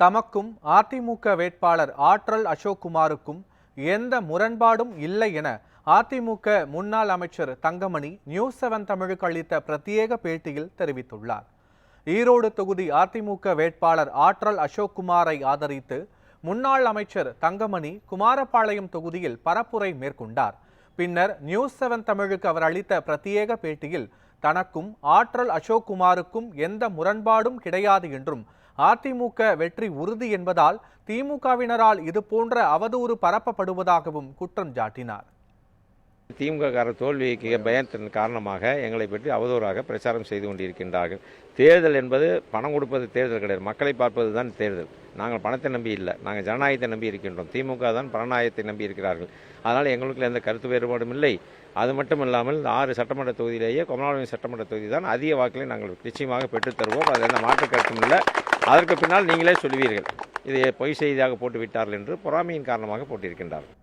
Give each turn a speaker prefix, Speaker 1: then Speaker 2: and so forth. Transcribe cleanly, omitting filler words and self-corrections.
Speaker 1: தமக்கும் அதிமுக வேட்பாளர் ஆற்றல் அசோக்குமாருக்கும் எந்த முரண்பாடும் இல்லை என அதிமுக முன்னாள் அமைச்சர் தங்கமணி நியூஸ்7 தமிழுக்கு அளித்த பிரத்யேக பேட்டியில் தெரிவித்துள்ளார். ஈரோடு தொகுதி அதிமுக வேட்பாளர் ஆற்றல் அசோக்குமாரை ஆதரித்து முன்னாள் அமைச்சர் தங்கமணி குமாரபாளையம் தொகுதியில் பரப்புரை மேற்கொண்டார். பின்னர் நியூஸ்7 தமிழுக்கு அவர் அளித்த பிரத்யேக பேட்டியில் தனக்கும் ஆற்றல் அசோக்குமாருக்கும் எந்த முரண்பாடும் கிடையாது என்றும் அதிமுக வெற்றி உறுதி என்பதால் திமுகவினரால் இது போன்ற அவதூறு பரப்பப்படுவதாகவும் குற்றம் சாட்டினார்.
Speaker 2: திமுக தோல்விக்கு பயத்தின் காரணமாக எங்களை பற்றி அவதூறாக பிரச்சாரம் செய்து கொண்டிருக்கின்றார்கள். தேர்தல் என்பது பணம் கொடுப்பது தேர்தல் கிடையாது, மக்களை பார்ப்பது தான் தேர்தல். நாங்கள் பணத்தை நம்பி இல்லை, நாங்கள் ஜனநாயகத்தை நம்பி இருக்கின்றோம். திமுக தான் பணநாயகத்தை நம்பி இருக்கிறார்கள். அதனால் எங்களுக்கு எந்த கருத்து வேறுபாடும் இல்லை. அது மட்டும் இல்லாமல் இந்த 6 சட்டமன்ற தொகுதியிலேயே குமாரபாளையம் சட்டமன்ற தொகுதி தான் அதிக வாக்களை நாங்கள் நிச்சயமாக பெற்றுத் தருவோம். அது எந்த மாற்று கருத்தும் இல்லை. அதற்கு பின்னால் நீங்களே சொல்வீர்கள் இதை பொய் செய்தியாக போட்டு விட்டார்கள் என்று பொறாமையின் காரணமாக போட்டிருக்கின்றார்கள்.